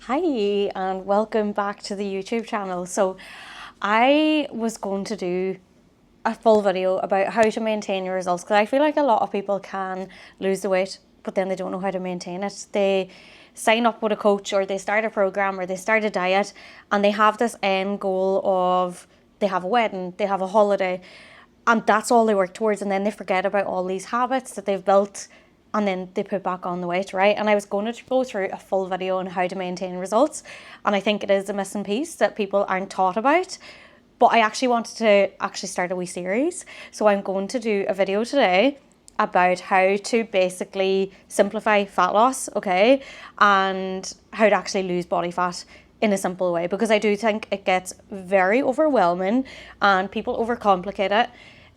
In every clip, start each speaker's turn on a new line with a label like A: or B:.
A: Hi, and welcome back to the YouTube channel. So I was going to do a full video about how to maintain your results, because I feel like a lot of people can lose the weight but then they don't know how to maintain it. They sign up with a coach, or they start a program, or they start a diet, and they have this end goal of they have a wedding, they have a holiday, and that's all they work towards, and then they forget about all these habits that they've built, and then they put back on the weight, right? And I was going to go through a full video on how to maintain results, and I think it is a missing piece that people aren't taught about. But I actually wanted to start a wee series, so I'm going to do a video today about how to basically simplify fat loss, okay, and how to actually lose body fat in a simple way, because I do think it gets very overwhelming and people overcomplicate it.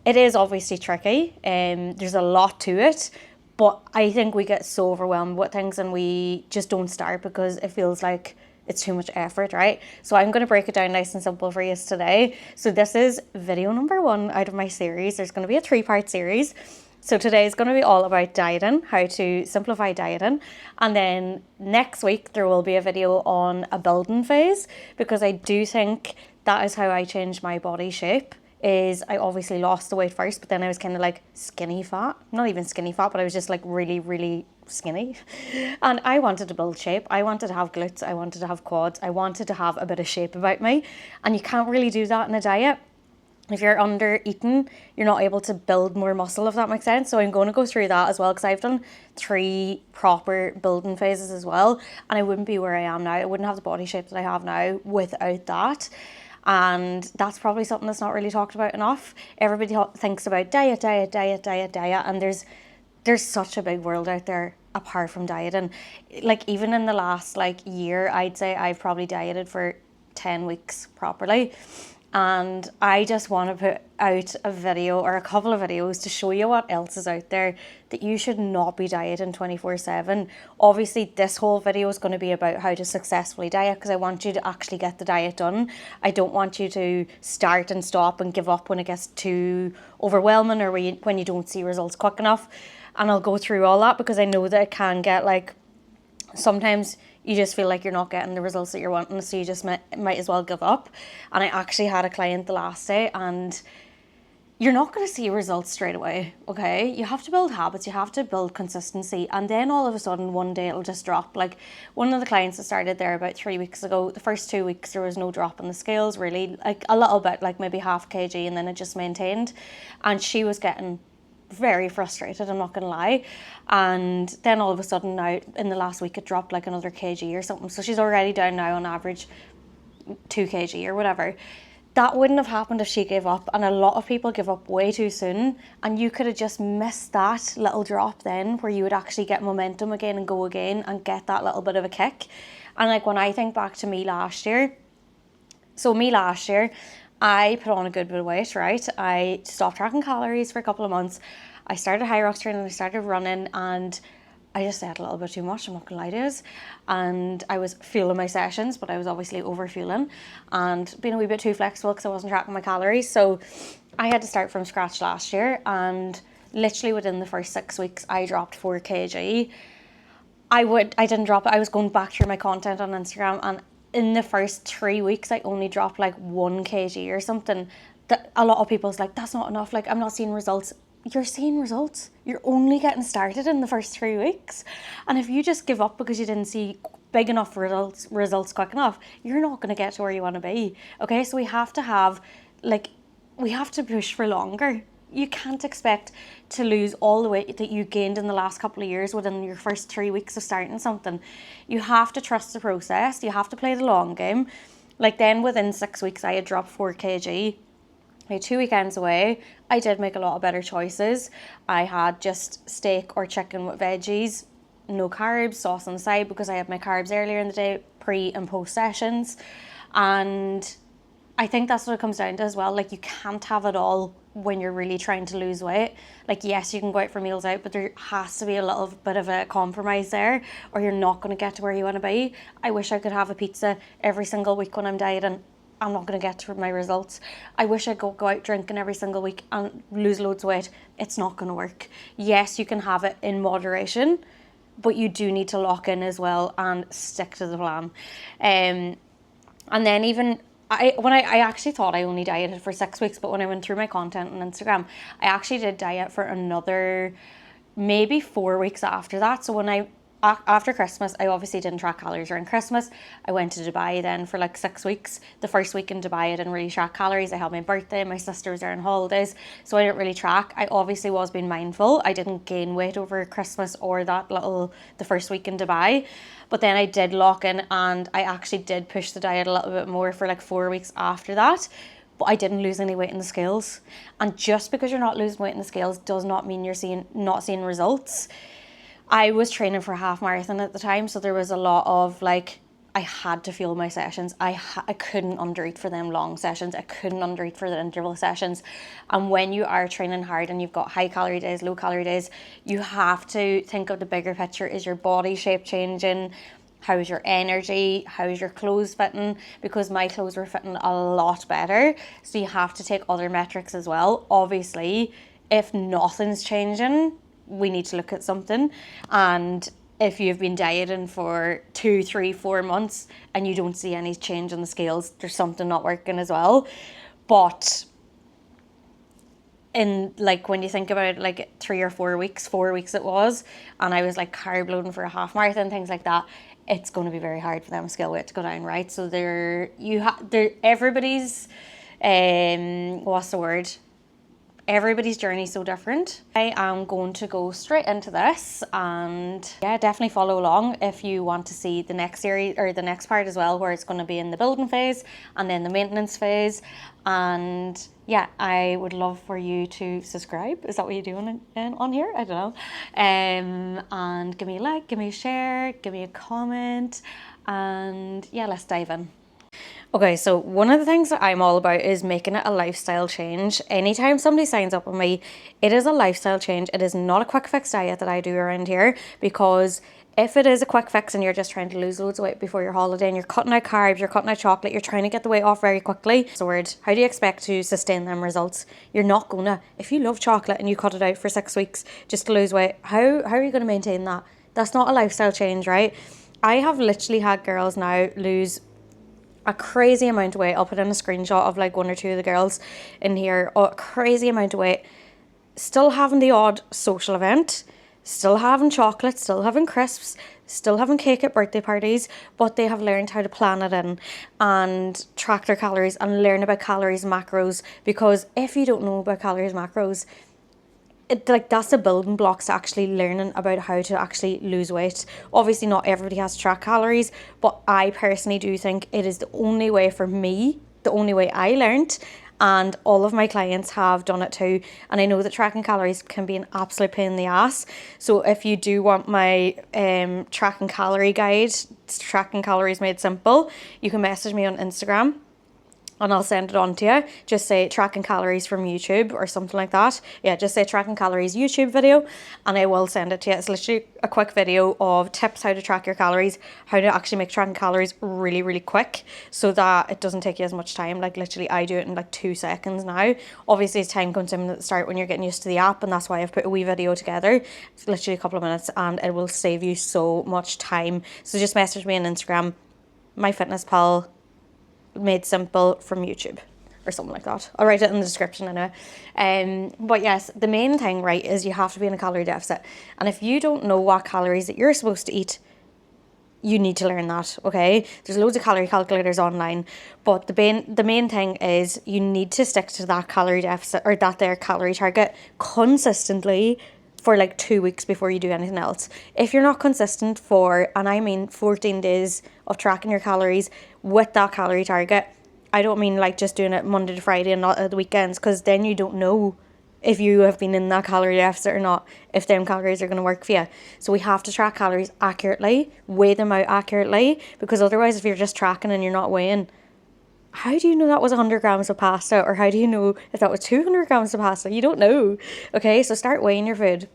A: It is obviously tricky, and there's a lot to it, but I think we get so overwhelmed with things and we just don't start because it feels like it's too much effort, right? So I'm going to break it down nice and simple for you today. So this is video number 1 out of my series. There's going to be a 3-part series. So today is going to be all about dieting, how to simplify dieting. And then next week there will be a video on a building phase, because I do think that is how I changed my body shape. Is I obviously lost the weight first, but then I was kind of like skinny fat. Not even skinny fat, but I was just like really, really skinny. And I wanted to build shape. I wanted to have glutes. I wanted to have quads. I wanted to have a bit of shape about me. And you can't really do that in a diet. If you're under eating, you're not able to build more muscle, if that makes sense. So I'm going to go through that as well, because I've done 3 proper building phases as well. And I wouldn't be where I am now. I wouldn't have the body shape that I have now without that. And that's probably something that's not really talked about enough. Everybody thinks about diet, and there's such a big world out there apart from dieting. Like even in the last year, I'd say I've probably dieted for 10 weeks properly. And I just want to put out a video or a couple of videos to show you what else is out there, that you should not be dieting 24/7. Obviously, this whole video is going to be about how to successfully diet, because I want you to actually get the diet done. I don't want you to start and stop and give up when it gets too overwhelming, or when you don't see results quick enough. And I'll go through all that, because I know that it can get sometimes you just feel like you're not getting the results that you're wanting, so you just might as well give up. And I actually had a client the last day, and you're not going to see results straight away, okay? You have to build habits, you have to build consistency, and then all of a sudden one day it'll just drop. Like one of the clients that started there about 3 weeks ago, the first 2 weeks there was no drop in the scales really, like a little bit, like maybe half kg, and then it just maintained. And she was getting very frustrated, I'm not gonna lie. And then all of a sudden now in the last week it dropped like another kg or something, so she's already down now on average 2 kg or whatever. That wouldn't have happened if she gave up, and a lot of people give up way too soon, and you could have just missed that little drop then, where you would actually get momentum again and go again and get that little bit of a kick. And like when I think back to me last year, I put on a good bit of weight, right? I stopped tracking calories for a couple of months. I started high rocks training, I started running, and I just ate a little bit too much, I'm not gonna lie to you. And I was fueling my sessions, but I was obviously over fueling and being a wee bit too flexible because I wasn't tracking my calories. So I had to start from scratch last year, and literally within the first 6 weeks, I dropped 4 kg. I didn't drop it. I was going back through my content on Instagram, and in the first 3 weeks, I only dropped like 1 kg or something. That a lot of people's like, that's not enough. Like, I'm not seeing results. You're seeing results. You're only getting started in the first 3 weeks. And if you just give up because you didn't see big enough results quick enough, you're not going to get to where you want to be. Okay, so we have to push for longer. You can't expect to lose all the weight that you gained in the last couple of years within your first 3 weeks of starting something. You have to trust the process. You have to play the long game. Like then within 6 weeks, I had dropped 4 kg. I had 2 weekends away. I did make a lot of better choices. I had just steak or chicken with veggies, no carbs, sauce on the side, because I had my carbs earlier in the day, pre and post sessions. And I think that's what it comes down to as well. Like, you can't have it all when you're really trying to lose weight. Like, yes, you can go out for meals out, but there has to be a little bit of a compromise there, or you're not going to get to where you want to be. I wish I could have a pizza every single week when I'm dieting. I'm not going to get to my results. I wish I could go out drinking every single week and lose loads of weight. It's not going to work. Yes, you can have it in moderation, but you do need to lock in as well and stick to the plan. And then even I actually thought I only dieted for 6 weeks, but when I went through my content on Instagram, I actually did diet for another maybe 4 weeks after that. So after Christmas, I obviously didn't track calories around Christmas. I went to Dubai then for like 6 weeks. The first week in Dubai, I didn't really track calories. I had my birthday, my sister was there on holidays, so I didn't really track. I obviously was being mindful. I didn't gain weight over Christmas or the first week in Dubai. But then I did lock in, and I actually did push the diet a little bit more for like 4 weeks after that. But I didn't lose any weight in the scales. And just because you're not losing weight in the scales does not mean you're not seeing results. I was training for a half marathon at the time, so there was a lot of like, I had to fuel my sessions. I couldn't undereat for them long sessions. I couldn't undereat for the interval sessions. And when you are training hard and you've got high calorie days, low calorie days, you have to think of the bigger picture. Is your body shape changing? How's your energy? How's your clothes fitting? Because my clothes were fitting a lot better. So you have to take other metrics as well. Obviously, if nothing's changing, we need to look at something. And if you've been dieting for 2, 3, 4 months and you don't see any change on the scales, there's something not working as well. But in like, when you think about it, like 3 or 4 weeks, 4 weeks it was, and I was like carb loading for a half marathon, things like that, it's going to be very hard for them scale weight to go down, right? So everybody's what's the word? Everybody's journey is so different. I am going to go straight into this, and yeah, definitely follow along if you want to see the next series or the next part as well, where it's going to be in the building phase and then the maintenance phase. And yeah, I would love for you to subscribe. Is that what you do on here? I don't know. And give me a like, give me a share, give me a comment, and yeah, let's dive in. Okay, so one of the things that I'm all about is making it a lifestyle change. Anytime somebody signs up with me, it is a lifestyle change. It is not a quick fix diet that I do around here, because if it is a quick fix and you're just trying to lose loads of weight before your holiday and you're cutting out carbs, you're cutting out chocolate, you're trying to get the weight off very quickly, how do you expect to sustain them results? You're not gonna. If you love chocolate and you cut it out for 6 weeks just to lose weight, how are you going to maintain that? That's not a lifestyle change, right? I have literally had girls now lose a crazy amount of weight. I'll put in a screenshot of like 1 or 2 of the girls in here. A crazy amount of weight, still having the odd social event, still having chocolate, still having crisps, still having cake at birthday parties, but they have learned how to plan it in and track their calories and learn about calories, macros. Because if you don't know about calories, macros, that's the building blocks to actually learning about how to actually lose weight. Obviously not everybody has to track calories, but I personally do think it is the only way for me, the only way I learned, and all of my clients have done it too. And I know that tracking calories can be an absolute pain in the ass. So if you do want my tracking calorie guide, Tracking Calories Made Simple, you can message me on Instagram and I'll send it on to you. Just say tracking calories from YouTube or something like that. Yeah, just say tracking calories YouTube video and I will send it to you. It's literally a quick video of tips how to track your calories, how to actually make tracking calories really, really quick so that it doesn't take you as much time. Like literally I do it in like 2 seconds now. Obviously it's time consuming at the start when you're getting used to the app, and that's why I've put a wee video together. It's literally a couple of minutes and it will save you so much time. So just message me on Instagram, MyFitnessPal Made Simple from YouTube or something like that. I'll write it in the description anyway. But yes, the main thing, right, is you have to be in a calorie deficit. And if you don't know what calories that you're supposed to eat, you need to learn that, okay? There's loads of calorie calculators online, but the main thing is you need to stick to that calorie deficit or that their calorie target consistently for like 2 weeks before you do anything else. If you're not consistent for, and I mean 14 days of tracking your calories with that calorie target, I don't mean like just doing it Monday to Friday and not at the weekends, because then you don't know if you have been in that calorie deficit or not, if them calories are going to work for you. So we have to track calories accurately, weigh them out accurately, because otherwise if you're just tracking and you're not weighing, how do you know that was 100 grams of pasta, or how do you know if that was 200 grams of pasta? You don't know. Okay, so start weighing your food.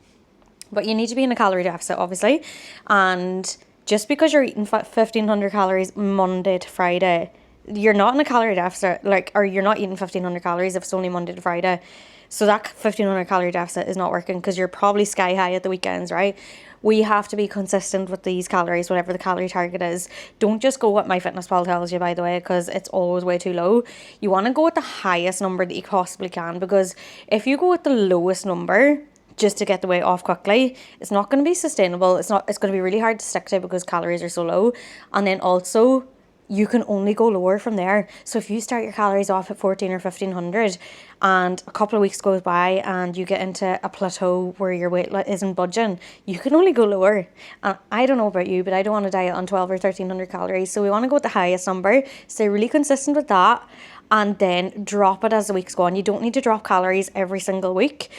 A: But you need to be in a calorie deficit, obviously. And just because you're eating 1,500 calories Monday to Friday, you're not in a calorie deficit, or you're not eating 1,500 calories if it's only Monday to Friday. So that 1,500 calorie deficit is not working, because you're probably sky high at the weekends, right? we have to be consistent with these calories, whatever the calorie target is. Don't just go what MyFitnessPal tells you, by the way, because it's always way too low. You want to go with the highest number that you possibly can, because if you go with the lowest number just to get the weight off quickly, it's not going to be sustainable. It's going to be really hard to stick to because calories are so low. And then also, you can only go lower from there. So if you start your calories off at 14 or 1500 and a couple of weeks goes by and you get into a plateau where your weight isn't budging, you can only go lower. And I don't know about you, but I don't want to diet on 12 or 1300 calories. So we want to go with the highest number, stay really consistent with that, and then drop it as the weeks go on. You don't need to drop calories every single week.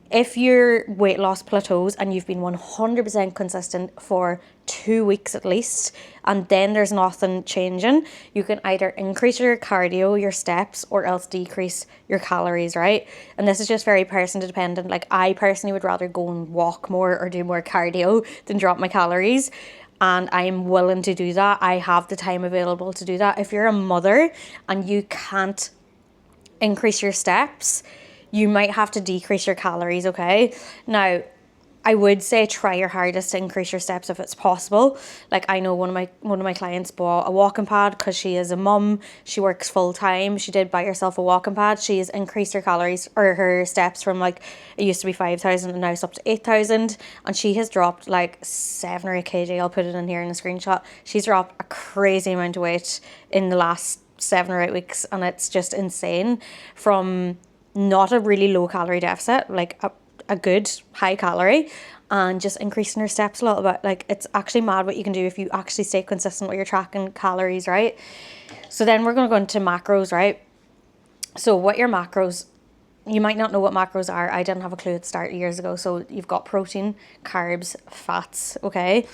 A: If your weight loss plateaus and you've been 100% consistent for 2 weeks at least, and then there's nothing changing, you can either increase your cardio, your steps, or else decrease your calories, right? And this is just very person dependent. Like, I personally would rather go and walk more or do more cardio than drop my calories. And I'm willing to do that. I have the time available to do that. If you're a mother and you can't increase your steps, you might have to decrease your calories, okay? Now, I would say try your hardest to increase your steps if it's possible. Like, I know one of my clients bought a walking pad because she is a mum. She works full time. She did buy herself a walking pad. She has increased her calories or her steps from, like, it used to be 5,000 and now it's up to 8,000. And she has dropped like 7 or 8 kg. I'll put it in here in a screenshot. She's dropped a crazy amount of weight in the last 7 or 8 weeks, and it's just insane. From not a really low calorie deficit, like a good high calorie, and just increasing your steps a little bit. Like, it's actually mad what you can do if you actually stay consistent with your tracking calories, right? So then we're going to go into macros, right? So what your macros, you might not know what macros are. I didn't have a clue at the start years ago. So you've got protein, carbs, fats, okay?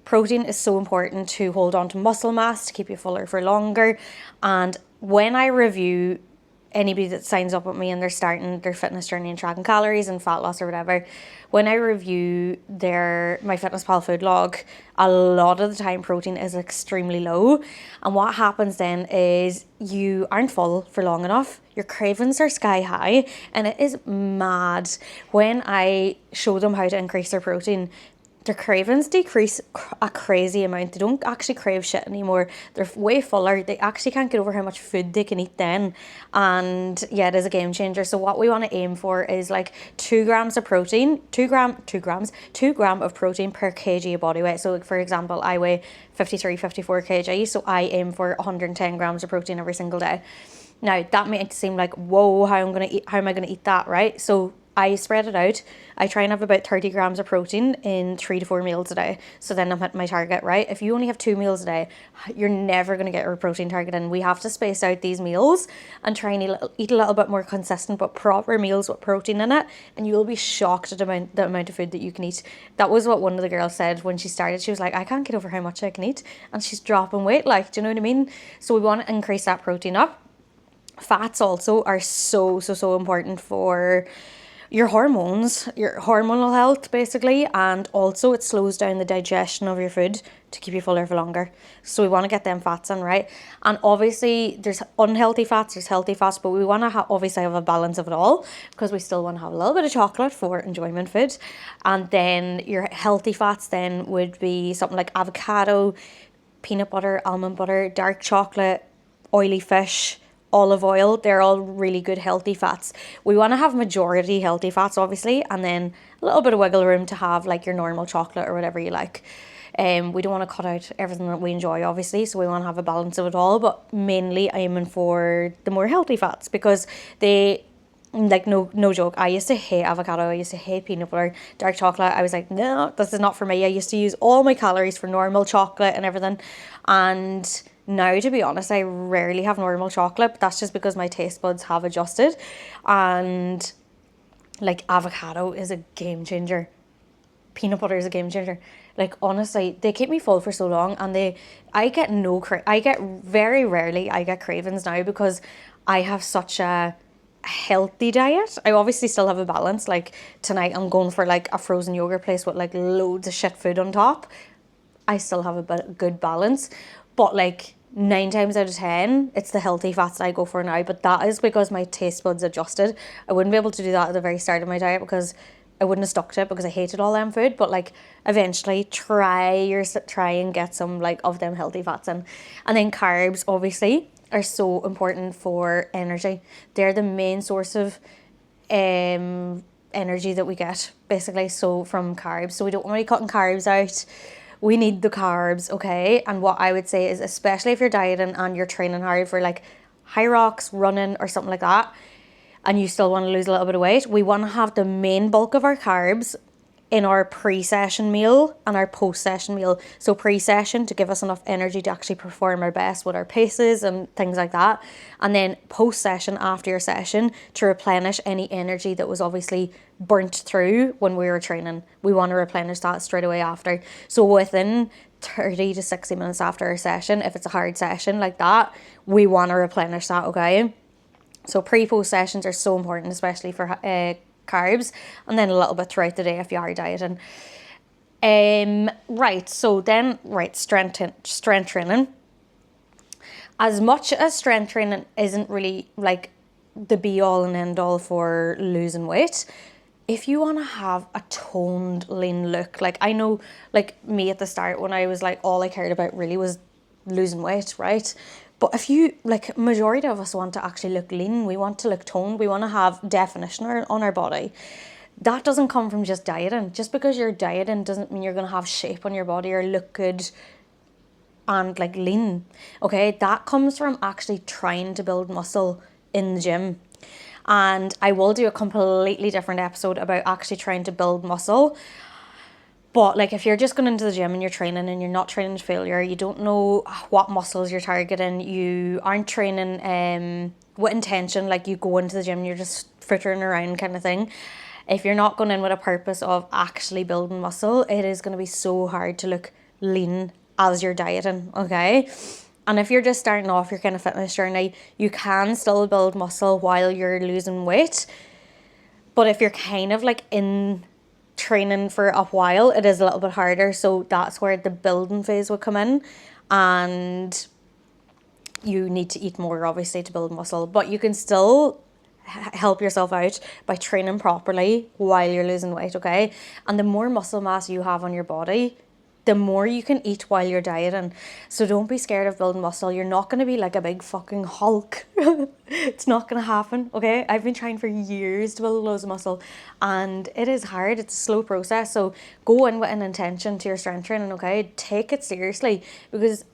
A: Protein is so important to hold on to muscle mass, to keep you fuller for longer. And when I review anybody that signs up with me and they're starting their fitness journey and tracking calories and fat loss or whatever, when I review my MyFitnessPal food log, a lot of the time protein is extremely low. And what happens then is you aren't full for long enough. Your cravings are sky high, and it is mad. When I show them how to increase their protein, their cravings decrease a crazy amount. They don't actually crave shit anymore. They're way fuller. They actually can't get over how much food they can eat then. And yeah, it is a game changer. So what we want to aim for is like 2 grams of protein, 2 gram of protein per kg of body weight. So like, for example, I weigh 54 kg. So I aim for 110 grams of protein every single day. Now that might seem like, whoa, how am I going to eat that, right? So I spread it out. I try and have about 30 grams of protein in 3 to 4 meals a day. So then I'm at my target, right? If you only have 2 meals a day, you're never going to get your protein target in. We have to space out these meals and try and eat a little bit more consistent, but proper meals with protein in it. And you will be shocked at the amount of food that you can eat. That was what one of the girls said when she started. She was like, I can't get over how much I can eat. And she's dropping weight, like, do you know what I mean? So we want to increase that protein up. Fats also are so important for your hormones, your hormonal health basically, and also it slows down the digestion of your food to keep you fuller for longer. So we want to get them fats in, right? And obviously there's unhealthy fats, there's healthy fats, but we want to obviously have a balance of it all, because we still want to have a little bit of chocolate for enjoyment food. And then your healthy fats then would be something like avocado, peanut butter, almond butter, dark chocolate, oily fish, olive oil. They're all really good healthy fats. We want to have majority healthy fats obviously, and then a little bit of wiggle room to have like your normal chocolate or whatever you like. We don't want to cut out everything that we enjoy obviously, so we want to have a balance of it all, but mainly aiming for the more healthy fats, because they, like, no joke, I used to hate avocado, I used to hate peanut butter, dark chocolate. I was like, no, this is not for me. I used to use all my calories for normal chocolate and everything, and now, to be honest, I rarely have normal chocolate, but that's just because my taste buds have adjusted. And like, avocado is a game changer. Peanut butter is a game changer. Like, honestly, they keep me full for so long, and I get very rarely I get cravings now, because I have such a healthy diet. I obviously still have a balance. Like, tonight I'm going for like a frozen yogurt place with like loads of shit food on top. I still have a good balance, but like 9 times out of 10, it's the healthy fats that I go for now. But that is because my taste buds adjusted. I wouldn't be able to do that at the very start of my diet, because I wouldn't have stuck to it because I hated all them food, but like eventually try and get some like of them healthy fats in. And then carbs obviously are so important for energy. They're the main source of energy that we get basically, so from carbs. So we don't want to be cutting carbs out. We need the carbs, okay? And what I would say is, especially if you're dieting and you're training hard for like high rocks, running or something like that, and you still want to lose a little bit of weight, we want to have the main bulk of our carbs in our pre-session meal and our post-session meal. So pre-session to give us enough energy to actually perform our best with our paces and things like that. And then post-session, after your session, to replenish any energy that was obviously burnt through when we were training. We want to replenish that straight away after. So within 30 to 60 minutes after our session, if it's a hard session like that, we want to replenish that, okay? So pre-post sessions are so important, especially for carbs, and then a little bit throughout the day if you are dieting. Strength training. As much as strength training isn't really like the be all and end all for losing weight, if you want to have a toned, lean look, like I know, like me at the start when I was like, all I cared about really was losing weight, right? But if you, like, majority of us want to actually look lean, we want to look toned, we want to have definition on our body. That doesn't come from just dieting. Just because you're dieting doesn't mean you're going to have shape on your body or look good and like lean, okay? That comes from actually trying to build muscle in the gym. And I will do a completely different episode about actually trying to build muscle. But like if you're just going into the gym and you're training and you're not training to failure, you don't know what muscles you're targeting, you aren't training with intention, like you go into the gym and you're just frittering around kind of thing. If you're not going in with a purpose of actually building muscle, it is going to be so hard to look lean as you're dieting, okay? And if you're just starting off your kind of fitness journey, you can still build muscle while you're losing weight. But if you're kind of like in training for a while, it is a little bit harder. So that's where the building phase would come in, and you need to eat more obviously to build muscle, but you can still help yourself out by training properly while you're losing weight, okay? And the more muscle mass you have on your body, the more you can eat while you're dieting. So don't be scared of building muscle. You're not going to be like a big fucking Hulk. It's not going to happen, okay? I've been trying for years to build loads of muscle, and it is hard. It's a slow process. So go in with an intention to your strength training, okay? Take it seriously, because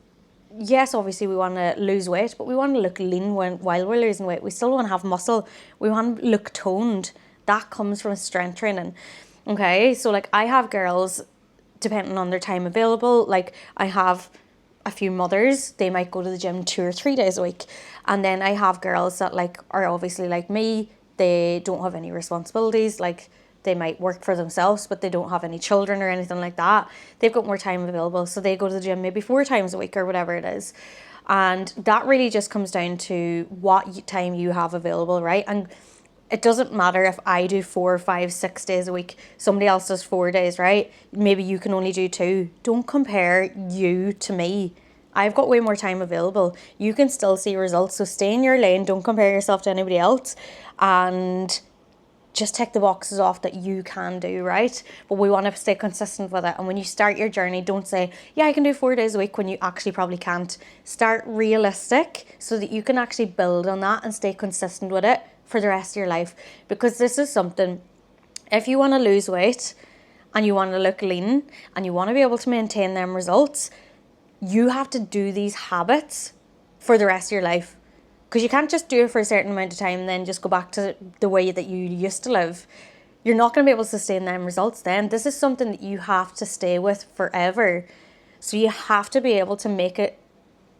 A: yes, obviously we want to lose weight, but we want to look lean while we're losing weight. We still want to have muscle. We want to look toned. That comes from strength training, okay? So like I have girls, depending on their time available, like I have a few mothers, they might go to the gym 2 or 3 days a week. And then I have girls that like are obviously like me, they don't have any responsibilities, like they might work for themselves, but they don't have any children or anything like that. They've got more time available, so they go to the gym maybe 4 times a week or whatever it is. And that really just comes down to what time you have available, right? And it doesn't matter if I do 4, 5, 6 days a week, somebody else does 4 days, right? Maybe you can only do 2. Don't compare you to me. I've got way more time available. You can still see results, so stay in your lane. Don't compare yourself to anybody else, and just tick the boxes off that you can do, right? But we want to stay consistent with it. And when you start your journey, don't say, yeah, I can do 4 days a week, when you actually probably can't. Start realistic so that you can actually build on that and stay consistent with it for the rest of your life. Because this is something, if you want to lose weight and you want to look lean and you want to be able to maintain them results, you have to do these habits for the rest of your life. Because you can't just do it for a certain amount of time and then just go back to the way that you used to live. You're not going to be able to sustain them results then. This is something that you have to stay with forever. So you have to be able to make it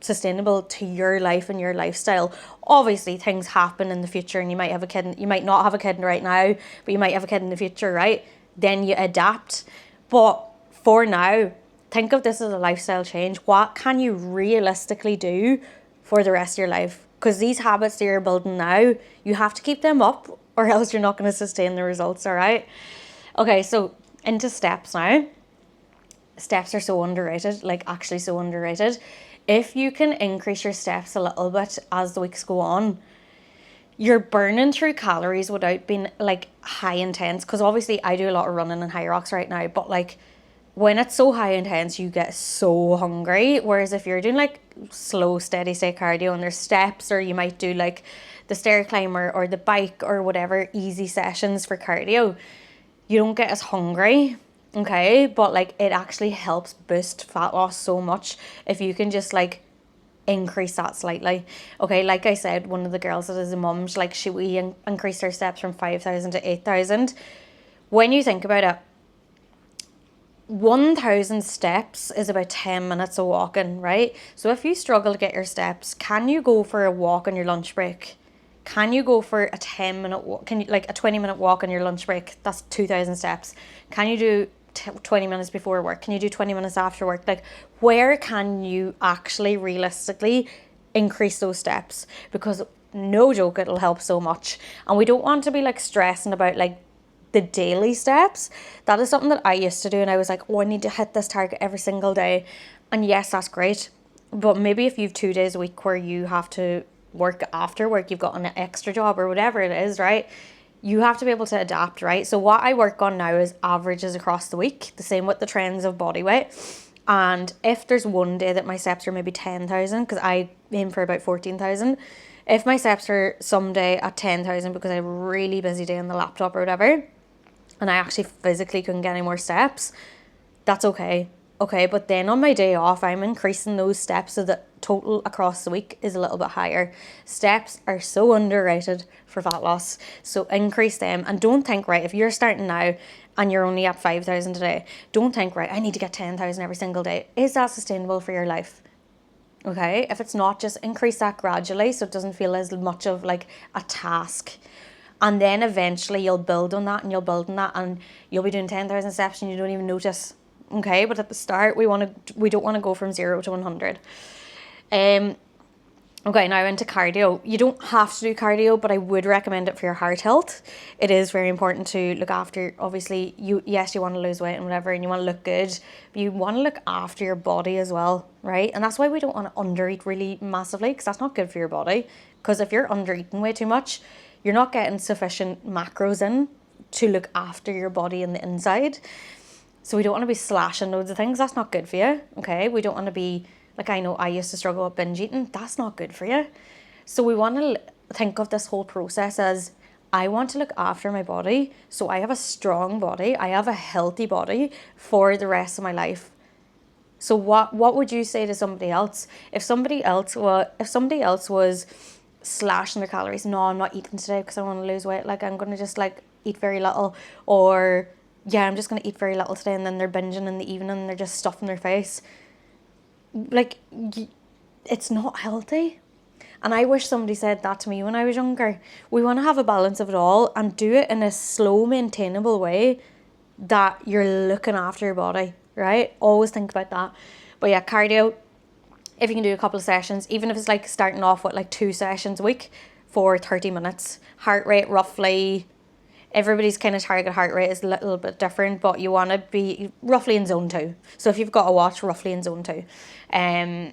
A: sustainable to your life and your lifestyle. Obviously things happen in the future, and you might have a kid, you might not have a kid right now, but you might have a kid in the future, right? Then you adapt. But for now, think of this as a lifestyle change. What can you realistically do for the rest of your life? Because these habits that you're building now, you have to keep them up, or else you're not going to sustain the results, all right? Okay, so into steps now. Steps are so underrated, like actually so underrated. If you can increase your steps a little bit as the weeks go on, you're burning through calories without being like high intense. Because obviously I do a lot of running in high rocks right now, but like when it's so high intense, you get so hungry. Whereas if you're doing like slow, steady state cardio and there's steps, or you might do like the stair climber or the bike or whatever easy sessions for cardio, you don't get as hungry. Okay, but like it actually helps boost fat loss so much if you can just like increase that slightly. Okay, like I said, one of the girls that is a mum, we increased her steps from 5,000 to 8,000. When you think about it, 1,000 steps is about 10 minutes of walking, right? So if you struggle to get your steps, can you go for a walk on your lunch break? Can you go for a 10-minute walk? Can you like a 20-minute walk on your lunch break? That's 2,000 steps. Can you do 20 minutes before work? Can you do 20 minutes after work? Like, where can you actually realistically increase those steps? Because no joke, it'll help so much. And we don't want to be like stressing about like the daily steps. That is something that I used to do, and I was like, oh, I need to hit this target every single day. And yes, that's great, but maybe if you've 2 days a week where you have to work after work, you've got an extra job or whatever it is, right? You have to be able to adapt, right? So what I work on now is averages across the week, the same with the trends of body weight. And if there's one day that my steps are maybe 10,000, because I aim for about 14,000, if my steps are someday at 10,000 because I have a really busy day on the laptop or whatever, and I actually physically couldn't get any more steps, that's okay. Okay, but then on my day off, I'm increasing those steps so that total across the week is a little bit higher. Steps are so underrated for fat loss. So increase them, and don't think, right, if you're starting now and you're only at 5,000 a day, don't think, right, I need to get 10,000 every single day. Is that sustainable for your life? Okay, if it's not, just increase that gradually so it doesn't feel as much of like a task. And then eventually you'll build on that and you'll build on that, and you'll be doing 10,000 steps and you don't even notice. Okay, but at the start we don't want to go from 0 to 100. Okay, now into cardio. You don't have to do cardio, but I would recommend it for your heart health. It is very important to look after, obviously, you want to lose weight and whatever, and you want to look good, but you want to look after your body as well, right? And that's why we don't want to undereat really massively, because that's not good for your body. Because if you're undereating way too much, you're not getting sufficient macros in to look after your body in the inside. So we don't want to be slashing loads of things. That's not good for you, okay? We don't want to be, like, I know I used to struggle with binge eating. That's not good for you. So we want to think of this whole process as, I want to look after my body so I have a strong body, I have a healthy body for the rest of my life. So what would you say to somebody else? If somebody else was slashing their calories, no, I'm not eating today because I want to lose weight, like I'm going to just like eat very little, or yeah, I'm just going to eat very little today, and then they're binging in the evening and they're just stuffing their face. Like, it's not healthy. And I wish somebody said that to me when I was younger. We want to have a balance of it all and do it in a slow, maintainable way that you're looking after your body, right? Always think about that. But yeah, cardio, if you can do a couple of sessions, even if it's like starting off with like 2 sessions a week for 30 minutes. Heart rate roughly, everybody's kind of target heart rate is a little bit different, but you want to be roughly in zone 2. So if you've got a watch, roughly in zone 2.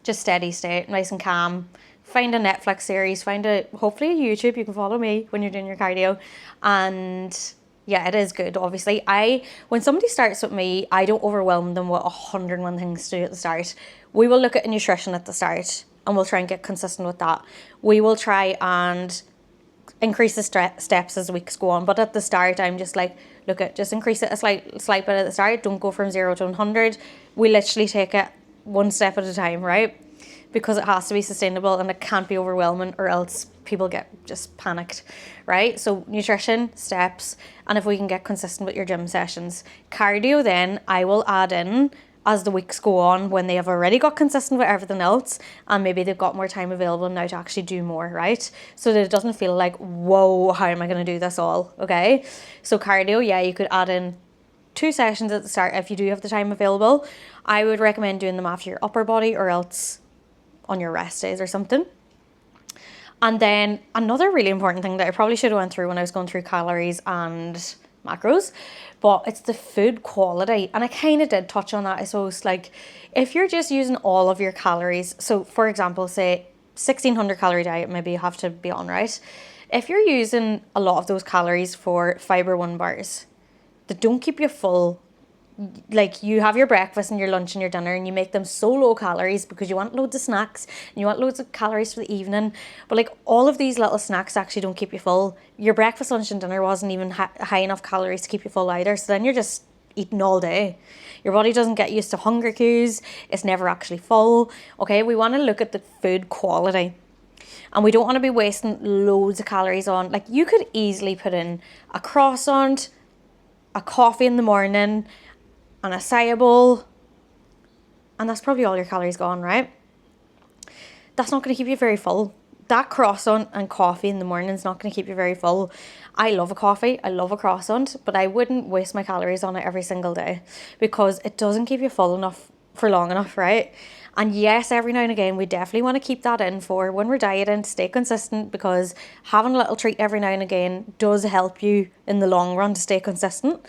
A: Just steady state, nice and calm. Find a Netflix series, hopefully a YouTube, you can follow me when you're doing your cardio. And yeah, it is good, obviously. When somebody starts with me, I don't overwhelm them with 101 things to do at the start. We will look at nutrition at the start and we'll try and get consistent with that. We will try and increase the steps as weeks go on, but at the start I'm just like, just increase it a slight bit at the start. Don't go from 0 to 100. We literally take it one step at a time, right? Because it has to be sustainable and it can't be overwhelming, or else people get just panicked, right? So nutrition, steps, and if we can get consistent with your gym sessions. Cardio then I will add in as the weeks go on, when they have already got consistent with everything else and maybe they've got more time available now to actually do more, right? So that it doesn't feel like, whoa, how am I going to do this all, okay? So cardio, yeah, you could add in 2 sessions at the start if you do have the time available. I would recommend doing them after your upper body or else on your rest days or something. And then another really important thing that I probably should have went through when I was going through calories and macros, but it's the food quality. And I kind of did touch on that, I suppose. Like, if you're just using all of your calories, so for example, say 1600 calorie diet maybe you have to be on, right? If you're using a lot of those calories for fiber one bars that don't keep you full, like you have your breakfast and your lunch and your dinner and you make them so low calories because you want loads of snacks and you want loads of calories for the evening, but like all of these little snacks actually don't keep you full. Your breakfast, lunch and dinner wasn't even high enough calories to keep you full either, so then you're just eating all day. Your body doesn't get used to hunger cues, it's never actually full. Okay, we want to look at the food quality. And we don't want to be wasting loads of calories on, like you could easily put in a croissant, a coffee in the morning, and a acai bowl, and that's probably all your calories gone, right? That's not going to keep you very full. That croissant and coffee in the morning is not going to keep you very full. I love a coffee, I love a croissant, but I wouldn't waste my calories on it every single day because it doesn't keep you full enough for long enough, right? And yes, every now and again, we definitely want to keep that in for when we're dieting to stay consistent, because having a little treat every now and again does help you in the long run to stay consistent.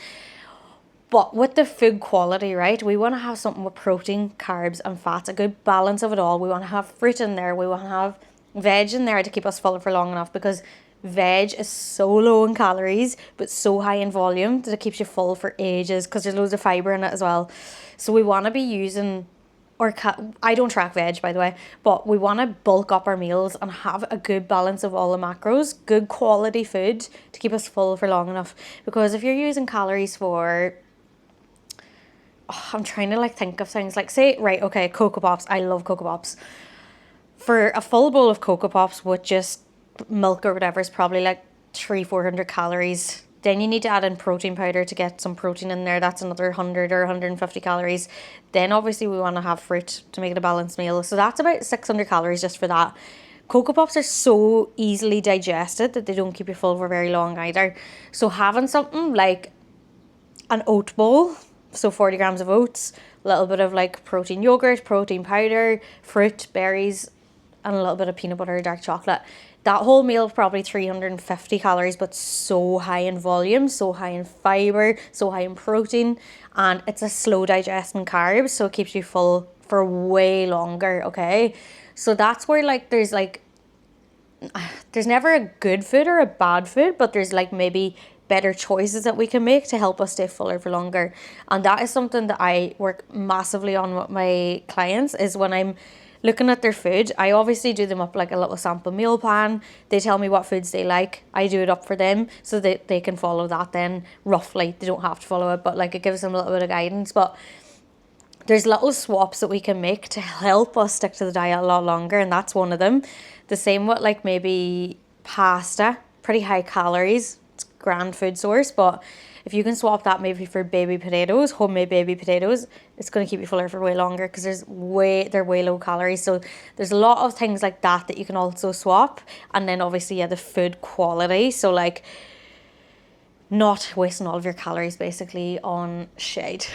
A: But with the food quality, right, we want to have something with protein, carbs and fats, a good balance of it all. We want to have fruit in there. We want to have veg in there to keep us full for long enough, because veg is so low in calories but so high in volume that it keeps you full for ages because there's loads of fibre in it as well. So we want to be using, I don't track veg by the way, but we want to bulk up our meals and have a good balance of all the macros, good quality food to keep us full for long enough. Because if you're using calories for... I'm trying to like think of things like, say, right, okay, Cocoa Pops. I love Cocoa Pops. For a full bowl of Cocoa Pops with just milk or whatever is probably like 300-400 calories. Then you need to add in protein powder to get some protein in there. That's another 100 or 150 calories. Then obviously we want to have fruit to make it a balanced meal. So that's about 600 calories just for that. Cocoa Pops are so easily digested that they don't keep you full for very long either. So having something like an oat bowl, so 40 grams of oats, a little bit of like protein yogurt, protein powder, fruit, berries, and a little bit of peanut butter or dark chocolate. That whole meal is probably 350 calories, but so high in volume, so high in fibre, so high in protein, and it's a slow digesting carb, so it keeps you full for way longer, okay? So that's where like there's never a good food or a bad food, but there's like maybe better choices that we can make to help us stay fuller for longer. And that is something that I work massively on with my clients, is when I'm looking at their food, I obviously do them up like a little sample meal plan. They tell me what foods they like. I do it up for them so that they can follow that then roughly. They don't have to follow it, but like it gives them a little bit of guidance. But there's little swaps that we can make to help us stick to the diet a lot longer, and that's one of them. The same with like maybe pasta, pretty high calories, it's a grand food source, but if you can swap that maybe for baby potatoes, homemade baby potatoes, it's going to keep you fuller for way longer because they're way low calories. So there's a lot of things like that that you can also swap. And then obviously, yeah, the food quality. So like not wasting all of your calories basically on shade.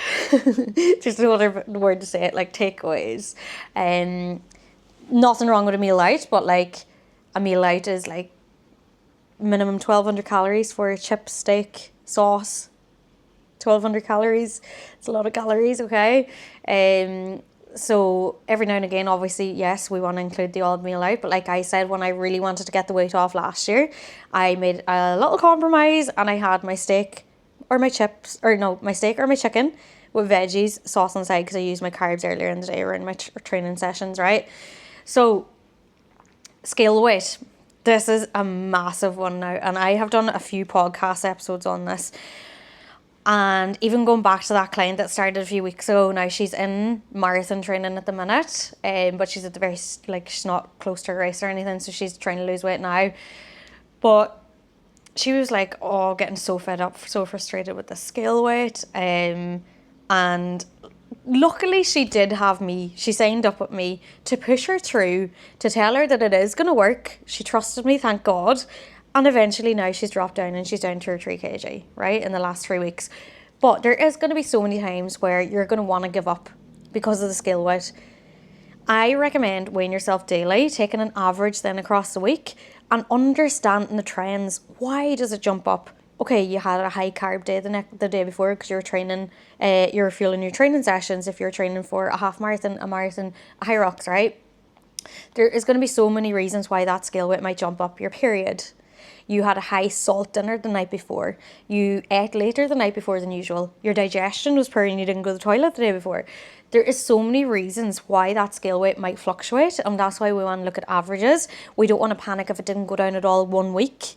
A: Just no other word to say it, like takeaways. Nothing wrong with a meal out, but like a meal out is like minimum 1200 calories for a chip, steak, sauce. 1200 calories. It's a lot of calories, okay? So every now and again, obviously, yes, we want to include the odd meal out. But like I said, when I really wanted to get the weight off last year, I made a little compromise and I had my steak or my chips, or no, my steak or my chicken with veggies, sauce on the side, because I used my carbs earlier in the day or in my training sessions, right? So scale the weight. This is a massive one now, and I have done a few podcast episodes on this. And even going back to that client that started a few weeks ago, now she's in marathon training at the minute, but she's at the very, like, she's not close to a race or anything, so she's trying to lose weight now. But she was like, oh, getting so fed up, so frustrated with the scale weight. And luckily she did have me, she signed up with me to push her through, to tell her that it is going to work. She trusted me, thank God. And eventually now she's dropped down and she's down to her 3 kg, right, in the last 3 weeks. But there is going to be so many times where you're going to want to give up because of the scale weight. I recommend weighing yourself daily, taking an average then across the week and understanding the trends. Why does it jump up? Okay, you had a high carb day the day before because you're training, you're fueling your training sessions if you're training for a half marathon, a marathon, a high rocks, right? There is going to be so many reasons why that scale weight might jump up. Your period. You had a high salt dinner the night before. You ate later the night before than usual. Your digestion was poor and you didn't go to the toilet the day before. There is so many reasons why that scale weight might fluctuate, and that's why we want to look at averages. We don't want to panic if it didn't go down at all 1 week.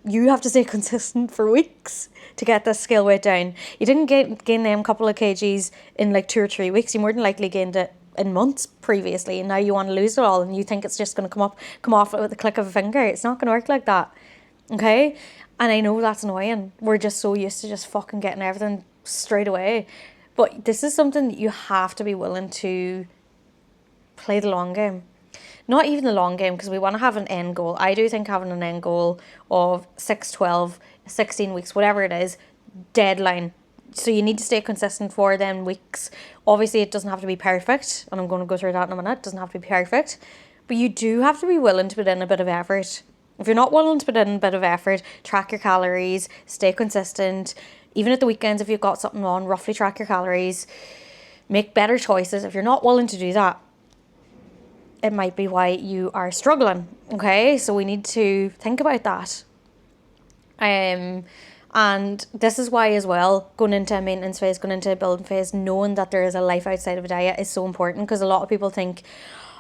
A: You have to stay consistent for weeks to get this scale weight down. You didn't gain them couple of kgs in like 2 or 3 weeks. You more than likely gained it in months previously, and now you want to lose it all and you think it's just going to come off with the click of a finger. It's not going to work like that. Okay? And I know that's annoying. We're just so used to just fucking getting everything straight away. But this is something that you have to be willing to play the long game. Not even the long game, because we want to have an end goal. I do think having an end goal of 6, 12, 16 weeks, whatever it is, deadline. So you need to stay consistent for them weeks. Obviously, it doesn't have to be perfect, and I'm going to go through that in a minute. It doesn't have to be perfect. But you do have to be willing to put in a bit of effort. If you're not willing to put in a bit of effort, track your calories, stay consistent. Even at the weekends, if you've got something on, roughly track your calories. Make better choices. If you're not willing to do that, it might be why you are struggling. Okay, so we need to think about that. And this is why as well, going into a maintenance phase, going into a building phase, knowing that there is a life outside of a diet is so important, because a lot of people think,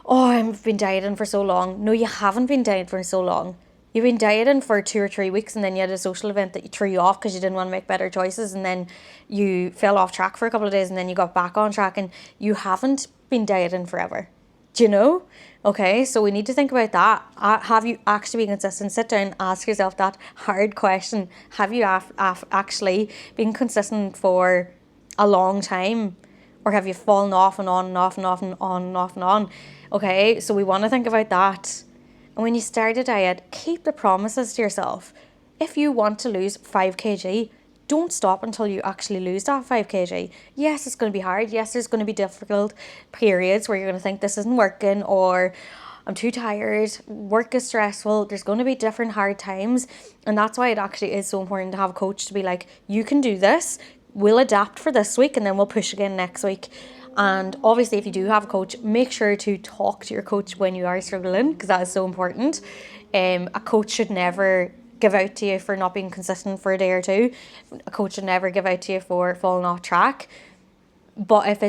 A: oh, I've been dieting for so long. No, you haven't been dieting for so long. You've been dieting for 2 or 3 weeks, and then you had a social event that you threw you off because you didn't want to make better choices, and then you fell off track for a couple of days, and then you got back on track, and you haven't been dieting forever. Do you know? Okay, so we need to think about that. Have you actually been consistent? Sit down, ask yourself that hard question. Have you actually been consistent for a long time? Or have you fallen off and on and off and off and on and off and on? Okay, so we want to think about that. And when you start a diet, keep the promises to yourself. If you want to lose 5 kg, don't stop until you actually lose that 5 kg. Yes, it's going to be hard. Yes, there's going to be difficult periods where you're going to think this isn't working, or I'm too tired, work is stressful. There's going to be different hard times. And that's why it actually is so important to have a coach to be like, you can do this. We'll adapt for this week and then we'll push again next week. And obviously, if you do have a coach, make sure to talk to your coach when you are struggling, because that is so important. A coach should never give out to you for not being consistent for a day or two. A coach should never give out to you for falling off track. But if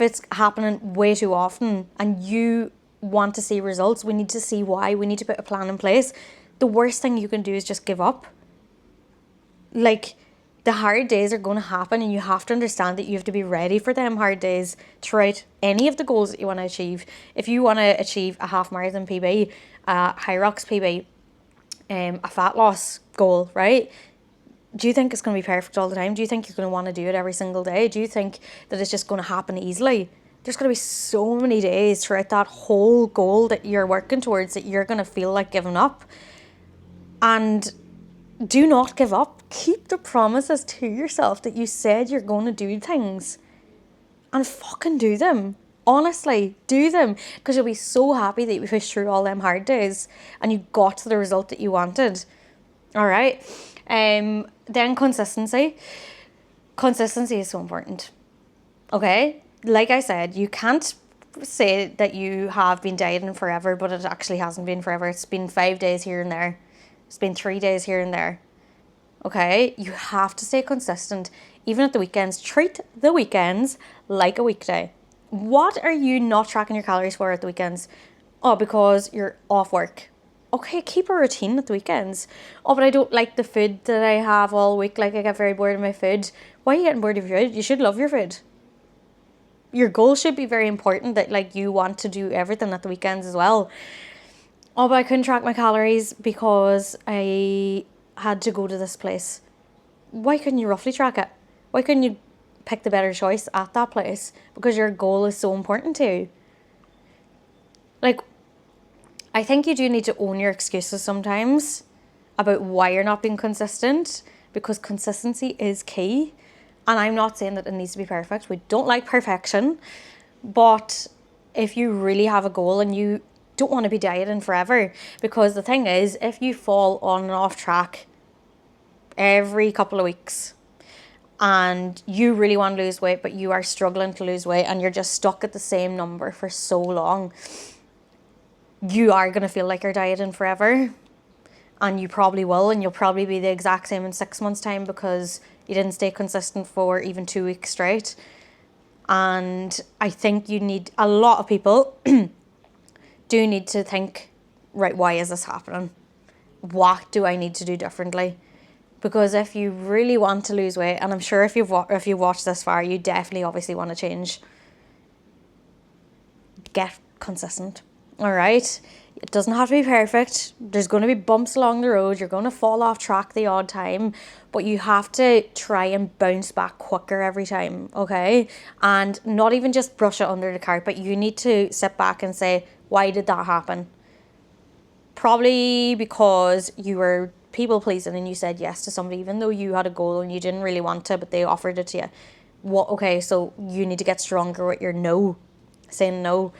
A: it's happening way too often and you want to see results, we need to see why. We need to put a plan in place. The worst thing you can do is just give up. Like, the hard days are going to happen, and you have to understand that you have to be ready for them hard days throughout any of the goals that you want to achieve. If you want to achieve a half marathon PB, a high rocks PB, a fat loss goal, right? Do you think it's going to be perfect all the time? Do you think you're going to want to do it every single day? Do you think that it's just going to happen easily? There's going to be so many days throughout that whole goal that you're working towards that you're going to feel like giving up. And do not give up. Keep the promises to yourself that you said you're going to do things, and fucking do them. Honestly, do them, because you'll be so happy that you pushed through all them hard days and you got to the result that you wanted. All right. Then consistency. Consistency is so important. Okay. Like I said, you can't say that you have been dieting forever, but it actually hasn't been forever. It's been 5 days here and there. It's been 3 days here and there. Okay. You have to stay consistent. Even at the weekends, treat the weekends like a weekday. What are you not tracking your calories for at the weekends? Oh, because you're off work. Okay, keep a routine at the weekends. Oh, but I don't like the food that I have all week. Like, I get very bored of my food. Why are you getting bored of your food? You should love your food. Your goal should be very important, that like you want to do everything at the weekends as well. Oh, but I couldn't track my calories because I had to go to this place. Why couldn't you roughly track it? Why couldn't you pick the better choice at that place? Because your goal is so important to you. Like, I think you do need to own your excuses sometimes about why you're not being consistent, because consistency is key. And I'm not saying that it needs to be perfect. We don't like perfection. But if you really have a goal and you don't want to be dieting forever, because the thing is, if you fall on and off track every couple of weeks and you really want to lose weight, but you are struggling to lose weight and you're just stuck at the same number for so long, you are going to feel like you're dieting forever. And you probably will, and you'll probably be the exact same in 6 months' time because you didn't stay consistent for even 2 weeks straight. And I think you need, a lot of people do need to think, right, why is this happening? What do I need to do differently? Because if you really want to lose weight, and I'm sure if you've watched this far, you definitely obviously want to change. Get consistent, all right? It doesn't have to be perfect. There's going to be bumps along the road. You're going to fall off track the odd time, but you have to try and bounce back quicker every time, okay? And not even just brush it under the carpet. You need to sit back and say, why did that happen? Probably because you were people pleasing and you said yes to somebody even though you had a goal and you didn't really want to, but they offered it to you. What? Okay, so you need to get stronger with your no, saying no.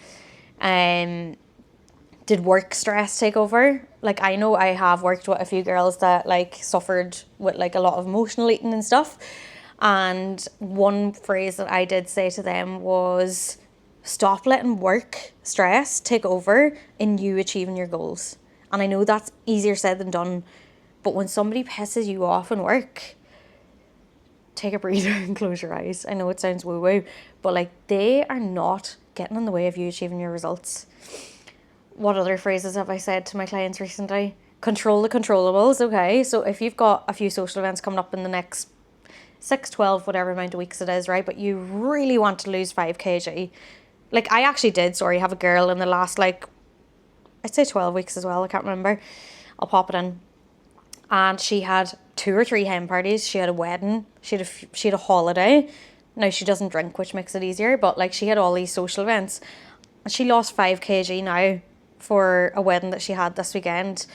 A: Did work stress take over? Like, I know I have worked with a few girls that like suffered with like a lot of emotional eating and stuff, and one phrase that I did say to them was, stop letting work stress take over in you achieving your goals. And I know that's easier said than done, but when somebody pisses you off in work, take a breather and close your eyes. I know it sounds woo-woo, but like, they are not getting in the way of you achieving your results. What other phrases have I said to my clients recently? Control the controllables, okay? So if you've got a few social events coming up in the next 6, 12, whatever amount of weeks it is, right? But you really want to lose 5 kg. Like, I actually did, have a girl in the last, like, I'd say 12 weeks as well. I can't remember. I'll pop it in. And she had 2 or 3 hen parties. She had a wedding. She had a holiday. Now, she doesn't drink, which makes it easier. But, like, she had all these social events. And she lost 5 kg now for a wedding that she had this weekend.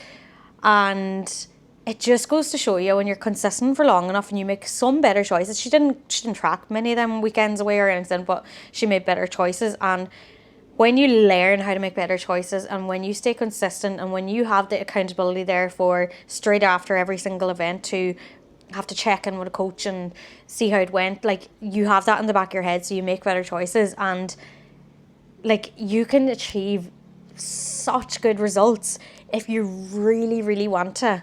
A: And it just goes to show you, when you're consistent for long enough and you make some better choices. She didn't track many of them weekends away or anything, but she made better choices. And when you learn how to make better choices, and when you stay consistent, and when you have the accountability there for straight after every single event to have to check in with a coach and see how it went, like, you have that in the back of your head, so you make better choices, and like, you can achieve such good results if you really, really want to.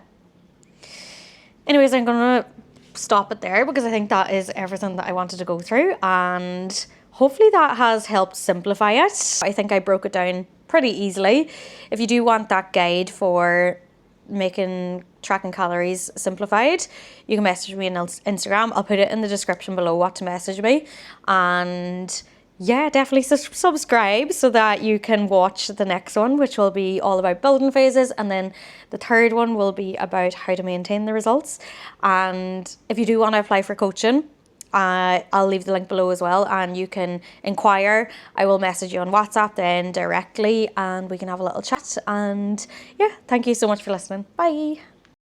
A: Anyways, I'm gonna stop it there because I think that is everything that I wanted to go through, and hopefully that has helped simplify it. I think I broke it down pretty easily. If you do want that guide for making tracking calories simplified, you can message me on Instagram. I'll put it in the description below what to message me. And yeah, definitely subscribe so that you can watch the next one, which will be all about building phases, and then the third one will be about how to maintain the results. And if you do want to apply for coaching, I'll leave the link below as well, and you can inquire. I will message you on WhatsApp then directly, and we can have a little chat. And yeah, thank you so much for listening. Bye.